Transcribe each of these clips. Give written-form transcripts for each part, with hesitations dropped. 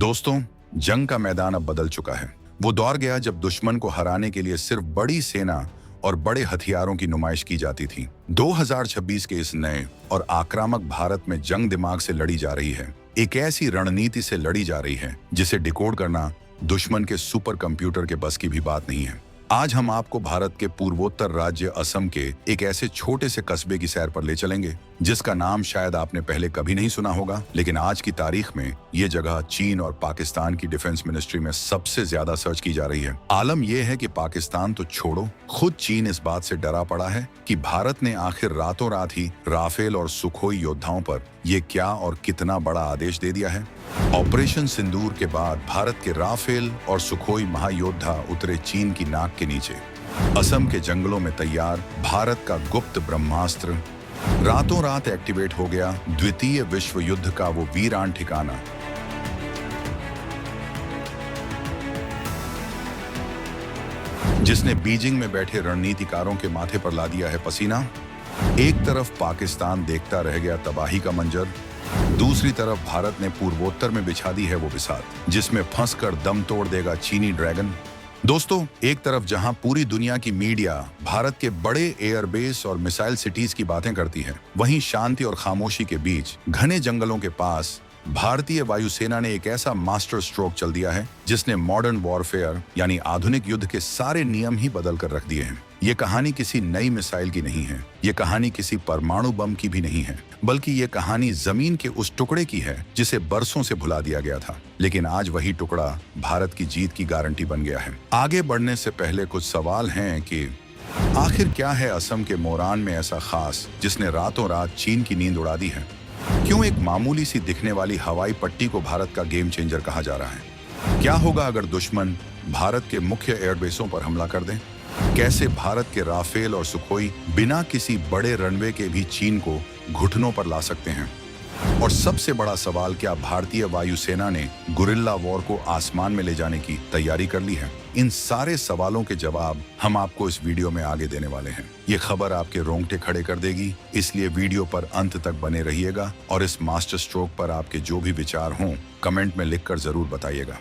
दोस्तों, जंग का मैदान अब बदल चुका है। वो दौर गया जब दुश्मन को हराने के लिए सिर्फ बड़ी सेना और बड़े हथियारों की नुमाइश की जाती थी। 2026 के इस नए और आक्रामक भारत में जंग दिमाग से लड़ी जा रही है। एक ऐसी रणनीति से लड़ी जा रही है जिसे डिकोड करना दुश्मन के सुपर कंप्यूटर के बस की भी बात नहीं है। आज हम आपको भारत के पूर्वोत्तर राज्य असम के एक ऐसे छोटे से कस्बे की सैर पर ले चलेंगे जिसका नाम शायद आपने पहले कभी नहीं सुना होगा, लेकिन आज की तारीख में ये जगह चीन और पाकिस्तान की डिफेंस मिनिस्ट्री में सबसे ज्यादा सर्च की जा रही है। आलम यह है कि पाकिस्तान तो छोड़ो, खुद चीन इस बात से डरा पड़ा है कि भारत ने आखिर रातों रात ही राफेल और सुखोई योद्धाओं पर ये क्या और कितना बड़ा आदेश दे दिया है। ऑपरेशन सिंदूर के बाद भारत के राफेल और सुखोई महायोद्धा उतरे चीन की नाक के नीचे। असम के जंगलों में तैयार भारत का गुप्त ब्रह्मास्त्र रातों रात एक्टिवेट हो गया। द्वितीय विश्व युद्ध का वो वीरान ठिकाना जिसने बीजिंग में बैठे रणनीतिकारों के माथे पर ला दिया है पसीना। एक तरफ पाकिस्तान देखता रह गया तबाही का मंजर, दूसरी तरफ भारत ने पूर्वोत्तर में बिछा दी है वो बिसात जिसमें फंसकर दम तोड़ देगा चीनी ड्रैगन। दोस्तों, एक तरफ जहां पूरी दुनिया की मीडिया भारत के बड़े एयरबेस और मिसाइल सिटीज की बातें करती है, वहीं शांति और खामोशी के बीच घने जंगलों के पास भारतीय वायुसेना ने एक ऐसा मास्टर स्ट्रोक चल दिया है जिसने मॉडर्न वॉरफेयर यानी आधुनिक युद्ध के सारे नियम ही बदल कर रख दिए हैं। ये कहानी किसी नई मिसाइल की नहीं है, ये कहानी किसी परमाणु बम की भी नहीं है, बल्कि ये कहानी जमीन के उस टुकड़े की है जिसे बरसों से भुला दिया गया था, लेकिन आज वही टुकड़ा भारत की जीत की गारंटी बन गया है। आगे बढ़ने से पहले कुछ सवाल हैं कि आखिर क्या है असम के मोरान में ऐसा खास जिसने रातों रात चीन की नींद उड़ा दी है? क्यों एक मामूली सी दिखने वाली हवाई पट्टी को भारत का गेम चेंजर कहा जा रहा है? क्या होगा अगर दुश्मन भारत के मुख्य एयरबेसों पर हमला कर दें? कैसे भारत के राफेल और सुखोई बिना किसी बड़े रनवे के भी चीन को घुटनों पर ला सकते हैं? और सबसे बड़ा सवाल, क्या भारतीय वायुसेना ने गुरिल्ला वॉर को आसमान में ले जाने की तैयारी कर ली है? इन सारे सवालों के जवाब हम आपको इस वीडियो में आगे देने वाले हैं। ये खबर आपके रोंगटे खड़े कर देगी, इसलिए वीडियो पर अंत तक बने रहिएगा और इस मास्टर स्ट्रोक पर आपके जो भी विचार हों कमेंट में लिखकर जरूर बताइएगा।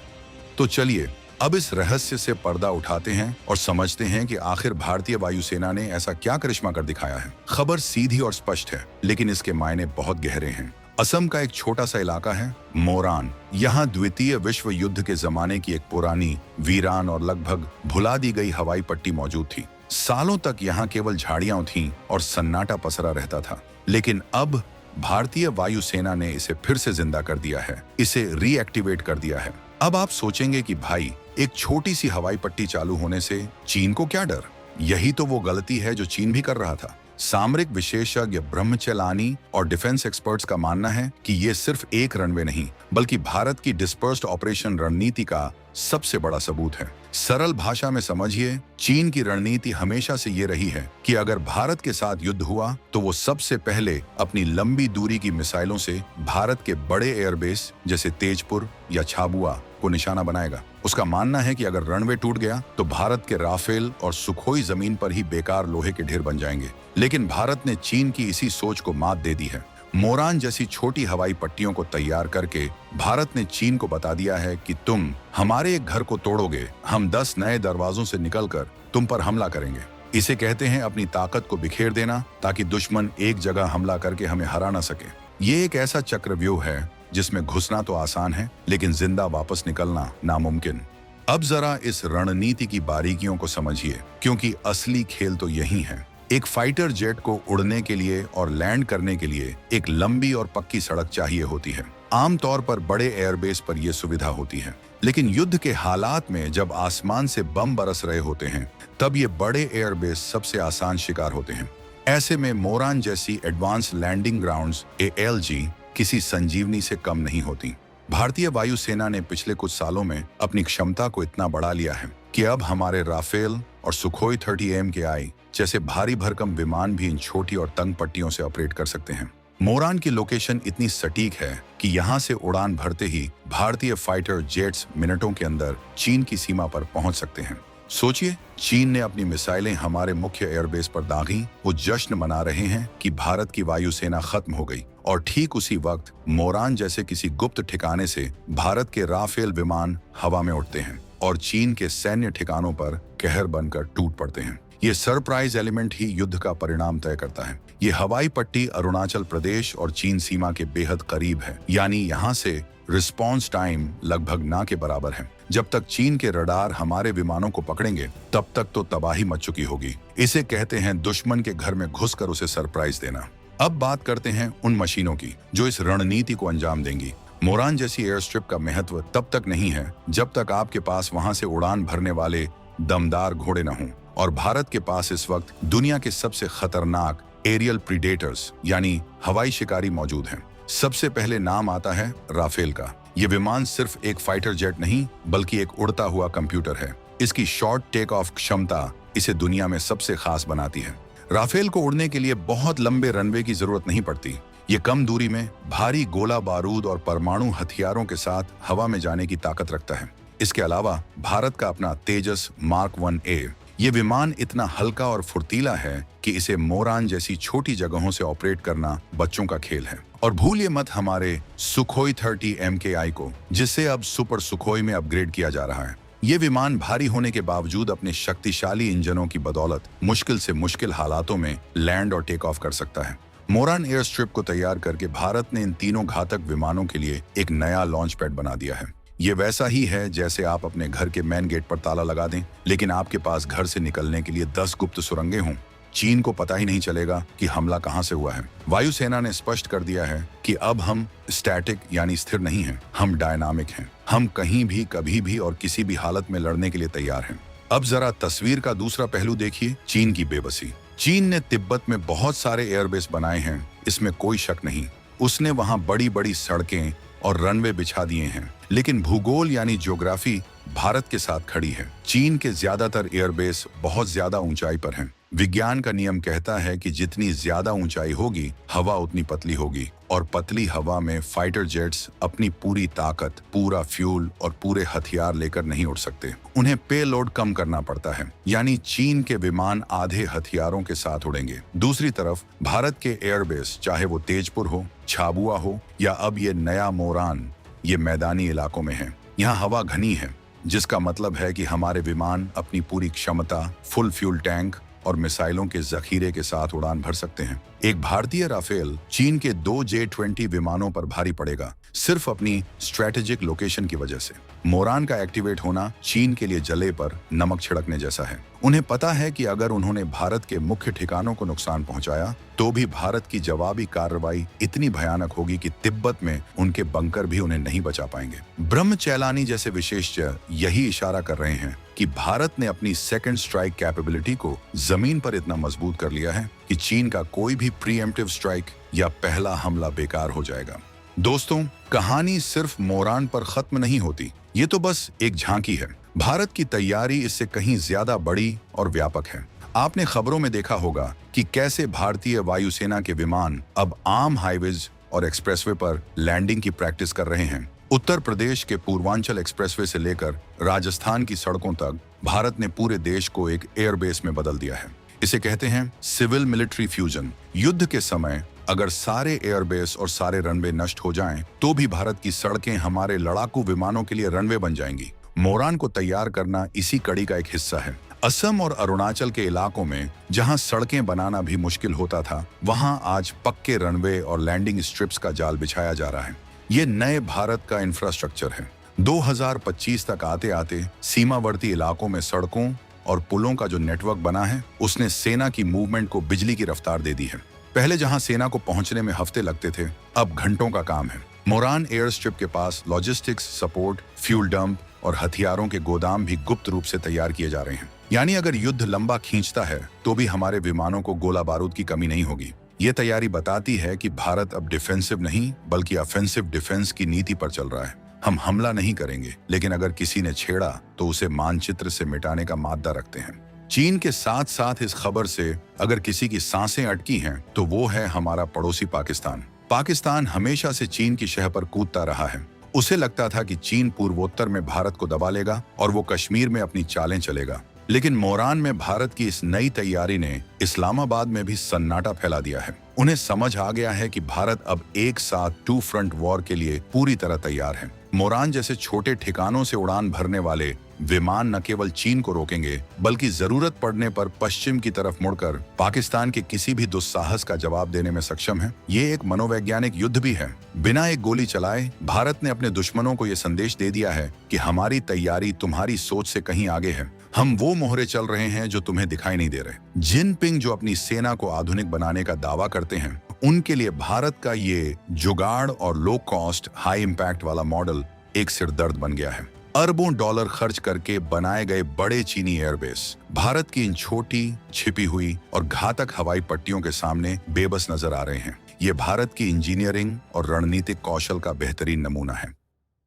तो चलिए अब इस रहस्य से पर्दा उठाते हैं और समझते हैं कि आखिर भारतीय वायुसेना ने ऐसा क्या करिश्मा कर दिखाया है। खबर सीधी और स्पष्ट है, लेकिन इसके मायने बहुत गहरे हैं। असम का एक छोटा सा इलाका है मोरान। यहाँ द्वितीय विश्व युद्ध के जमाने की एक पुरानी, वीरान और लगभग भुला दी गई हवाई पट्टी मौजूद थी। सालों तक यहाँ केवल झाड़ियां थीं और सन्नाटा पसरा रहता था, लेकिन अब भारतीय वायुसेना ने इसे फिर से जिंदा कर दिया है, इसे रीएक्टिवेट कर दिया है। अब आप सोचेंगे कि भाई, एक छोटी सी हवाई पट्टी चालू होने से चीन को क्या डर? यही तो वो गलती है जो चीन भी कर रहा था। सामरिक विशेषज्ञ ब्रह्मचलानी और डिफेंस एक्सपर्ट्स का मानना है कि ये सिर्फ एक रनवे नहीं बल्कि भारत की डिस्पर्स्ड ऑपरेशन रणनीति का सबसे बड़ा सबूत है। सरल भाषा में समझिए, चीन की रणनीति हमेशा से ये रही है कि अगर भारत के साथ युद्ध हुआ तो वो सबसे पहले अपनी लंबी दूरी की मिसाइलों से भारत के बड़े एयरबेस जैसे तेजपुर या छाबुआ को निशाना बनाएगा। उसका मानना है कि अगर रनवे टूट गया तो भारत के राफेल और सुखोई जमीन पर ही बेकार लोहे के ढेर बन जाएंगे। लेकिन भारत ने चीन की इसी सोच को मात दे दी है। मोरान जैसी छोटी हवाई पट्टियों को तैयार करके भारत ने चीन को बता दिया है कि तुम हमारे एक घर को तोड़ोगे, हम 10 नए दरवाजों से निकलकर तुम पर हमला करेंगे। इसे कहते हैं अपनी ताकत को बिखेर देना, ताकि दुश्मन एक जगह हमला करके हमें हरा ना सके। ये एक ऐसा चक्रव्यूह है जिसमें घुसना तो आसान है, लेकिन जिंदा वापस निकलना नामुमकिन। अब जरा इस रणनीति की बारीकियों को समझिए, क्योंकि असली खेल तो यही है। एक फाइटर जेट को उड़ने के लिए और लैंड करने के लिए एक लंबी और पक्की सड़क चाहिए होती है। आमतौर पर बड़े एयरबेस पर यह सुविधा होती है, लेकिन युद्ध के हालात में जब आसमान से बम बरस रहे होते हैं, तब ये बड़े एयरबेस सबसे आसान शिकार होते हैं। ऐसे में मोरान जैसी एडवांस लैंडिंग ग्राउंड्स ALG किसी संजीवनी से कम नहीं होती। भारतीय वायुसेना ने पिछले कुछ सालों में अपनी क्षमता को इतना बढ़ा लिया है कि अब हमारे राफेल और सुखोई 30 MKI जैसे भारी भरकम विमान भी इन छोटी और तंग पट्टियों से ऑपरेट कर सकते हैं। मोरान की लोकेशन इतनी सटीक है कि यहाँ से उड़ान भरते ही भारतीय फाइटर जेट्स मिनटों के अंदर चीन की सीमा पर पहुंच सकते हैं। सोचिए, चीन ने अपनी मिसाइलें हमारे मुख्य एयरबेस पर दागी। वो जश्न मना रहे हैं कि भारत की वायुसेना खत्म हो गई। और ठीक उसी वक्त मोरान जैसे किसी गुप्त ठिकाने से भारत के राफेल विमान हवा में उठते हैं और चीन के सैन्य ठिकानों पर कहर बनकर टूट पड़ते हैं। ये सरप्राइज एलिमेंट ही युद्ध का परिणाम तय करता है। ये हवाई पट्टी अरुणाचल प्रदेश और चीन सीमा के बेहद करीब है, यानी यहाँ से रिस्पॉन्स टाइम लगभग ना के बराबर है। जब तक चीन के रडार हमारे विमानों को पकड़ेंगे तब तक तो तबाही मच चुकी होगी। इसे कहते हैं दुश्मन के घर में घुसकर उसे सरप्राइज देना। अब बात करते हैं उन मशीनों की जो इस रणनीति को अंजाम देंगी। मोरान जैसी एयर स्ट्रिप का महत्व तब तक नहीं है जब तक आपके पास वहां से उड़ान भरने वाले दमदार घोड़े न हों। और भारत के पास इस वक्त दुनिया के सबसे खतरनाक एरियल प्रीडेटर्स यानी हवाई शिकारी मौजूद हैं। सबसे पहले नाम आता है राफेल का। ये विमान सिर्फ एक फाइटर जेट नहीं बल्कि एक उड़ता हुआ कंप्यूटर है। इसकी शॉर्ट टेक ऑफ क्षमता इसे दुनिया में सबसे खास बनाती है। राफेल को उड़ने के लिए बहुत लंबे रनवे की जरूरत नहीं पड़ती। ये कम दूरी में भारी गोला बारूद और परमाणु हथियारों के साथ हवा में जाने की ताकत रखता है। इसके अलावा भारत का अपना तेजस मार्क 1A ये विमान इतना हल्का और फुर्तीला है कि इसे मोरान जैसी छोटी जगहों से ऑपरेट करना बच्चों का खेल है। और भूलिए मत हमारे सुखोई 30 MKI को, जिसे अब सुपर सुखोई में अपग्रेड किया जा रहा है। ये विमान भारी होने के बावजूद अपने शक्तिशाली इंजनों की बदौलत मुश्किल से मुश्किल हालातों में लैंड और टेक ऑफ कर सकता है। मोरान एयर स्ट्रिप को तैयार करके भारत ने इन तीनों घातक विमानों के लिए एक नया लॉन्च पैड बना दिया है। ये वैसा ही है जैसे आप अपने घर के मेन गेट पर ताला लगा दें, लेकिन आपके पास घर से निकलने के लिए 10 गुप्त सुरंगें हों। चीन को पता ही नहीं चलेगा कि हमला कहां से हुआ है। वायुसेना ने स्पष्ट कर दिया है कि अब हम स्टैटिक यानी स्थिर नहीं हैं, हम डायनामिक हैं। हम कहीं भी कभी भी और किसी भी हालत में लड़ने के लिए तैयार हैं। अब जरा तस्वीर का दूसरा पहलू देखिए, चीन की बेबसी। चीन ने तिब्बत में बहुत सारे एयरबेस बनाए हैं, इसमें कोई शक नहीं। उसने वहां बड़ी बड़ी सड़कें और रनवे बिछा दिए हैं, लेकिन भूगोल यानी ज्योग्राफी भारत के साथ खड़ी है। चीन के ज्यादातर एयरबेस बहुत ज्यादा ऊंचाई पर हैं। विज्ञान का नियम कहता है कि जितनी ज्यादा ऊंचाई होगी हवा उतनी पतली होगी, और पतली हवा में फाइटर जेट्स अपनी पूरी ताकत, पूरा फ्यूल और पूरे हथियार लेकर नहीं उड़ सकते। उन्हें पे लोड कम करना पड़ता है, यानी चीन के विमान आधे हथियारों के साथ उड़ेंगे। दूसरी तरफ भारत के एयरबेस, चाहे वो तेजपुर हो, झाबुआ हो या अब ये नया मोरान, ये मैदानी इलाकों में है। यहाँ हवा घनी है, जिसका मतलब है कि हमारे विमान अपनी पूरी क्षमता, फुल फ्यूल टैंक और मिसाइलों के जखीरे के साथ उड़ान भर सकते हैं। एक भारतीय राफेल चीन के 2 J-20 विमानों पर भारी पड़ेगा, सिर्फ अपनी स्ट्रेटेजिक लोकेशन की वजह से। मोरान का एक्टिवेट होना चीन के लिए जले पर नमक छिड़कने जैसा है। उन्हें पता है कि अगर उन्होंने भारत के मुख्य ठिकानों को नुकसान पहुंचाया तो भी भारत की जवाबी कार्रवाई इतनी भयानक होगी कि तिब्बत में उनके बंकर भी उन्हें नहीं बचा पाएंगे। ब्रह्मचैलानी जैसे विशेषज्ञ यही इशारा कर रहे हैं कि भारत ने अपनी सेकंड स्ट्राइक कैपेबिलिटी को जमीन पर इतना मजबूत कर लिया है कि चीन का कोई भी प्रीएम्प्टिव स्ट्राइक या पहला हमला बेकार हो जाएगा। दोस्तों, कहानी सिर्फ मोरान पर खत्म नहीं होती। ये तो बस एक झांकी है। भारत की तैयारी इससे कहीं ज्यादा बड़ी और व्यापक है। आपने खबरों में देखा होगा कि कैसे भारतीय वायुसेना के विमान अब आम हाईवेज और एक्सप्रेसवे पर लैंडिंग की प्रैक्टिस कर रहे हैं। उत्तर प्रदेश के पूर्वांचल एक्सप्रेसवे से लेकर राजस्थान की सड़कों तक भारत ने पूरे देश को एक एयरबेस में बदल दिया है। इसे कहते हैं सिविल मिलिट्री फ्यूजन। युद्ध के समय अगर सारे एयरबेस और सारे रनवे नष्ट हो जाएं, तो भी भारत की सड़कें हमारे लड़ाकू विमानों के लिए रनवे बन जाएंगी। मोरान को तैयार करना इसी कड़ी का एक हिस्सा है। असम और अरुणाचल के इलाकों में जहां सड़कें बनाना भी मुश्किल होता था, वहां आज पक्के रनवे और लैंडिंग स्ट्रिप्स का जाल बिछाया जा रहा है। ये नए भारत का इंफ्रास्ट्रक्चर है। 2025 तक आते आते सीमावर्ती इलाकों में सड़कों और पुलों का जो नेटवर्क बना है, उसने सेना की मूवमेंट को बिजली की रफ्तार दे दी है। पहले जहां सेना को पहुंचने में हफ्ते लगते थे, अब घंटों का काम है। मोरान एयर स्ट्रिप के पास लॉजिस्टिक्स, सपोर्ट, फ्यूल डंप और हथियारों के गोदाम भी गुप्त रूप से तैयार किए जा रहे हैं। यानी अगर युद्ध लंबा खींचता है तो भी हमारे विमानों को गोला बारूद की कमी नहीं होगी। ये तैयारी बताती है कि भारत अब डिफेंसिव नहीं बल्कि ऑफेंसिव डिफेंस की नीति पर चल रहा है। हम हमला नहीं करेंगे, लेकिन अगर किसी ने छेड़ा तो उसे मानचित्र से मिटाने का मादा रखते हैं। चीन के साथ साथ इस खबर से अगर किसी की सांसें अटकी हैं तो वो है हमारा पड़ोसी पाकिस्तान। पाकिस्तान हमेशा से चीन की शह पर कूदता रहा है। उसे लगता था कि चीन पूर्वोत्तर में भारत को दबा लेगा और वो कश्मीर में अपनी चालें चलेगा। लेकिन मोरान में भारत की इस नई तैयारी ने इस्लामाबाद में भी सन्नाटा फैला दिया है। उन्हें समझ आ गया है कि भारत अब एक साथ टू फ्रंट वॉर के लिए पूरी तरह तैयार है। मोरान जैसे छोटे ठिकानों से उड़ान भरने वाले विमान न केवल चीन को रोकेंगे, बल्कि जरूरत पड़ने पर पश्चिम की तरफ मुड़कर पाकिस्तान के किसी भी दुस्साहस का जवाब देने में सक्षम है। ये एक मनोवैज्ञानिक युद्ध भी है। बिना एक गोली चलाए भारत ने अपने दुश्मनों को यह संदेश दे दिया है कि हमारी तैयारी तुम्हारी सोच से कहीं आगे है। हम वो मोहरे चल रहे हैं जो तुम्हें दिखाई नहीं दे रहे। जिनपिंग जो अपनी सेना को आधुनिक बनाने का दावा करते हैं, उनके लिए भारत का ये जुगाड़ और लो कॉस्ट हाई इम्पैक्ट वाला मॉडल एक सिरदर्द बन गया है। अरबों डॉलर खर्च करके बनाए गए बड़े चीनी एयरबेस भारत की इन छोटी, छिपी हुई और घातक हवाई पट्टियों के सामने बेबस नजर आ रहे हैं। ये भारत की इंजीनियरिंग और रणनीतिक कौशल का बेहतरीन नमूना है।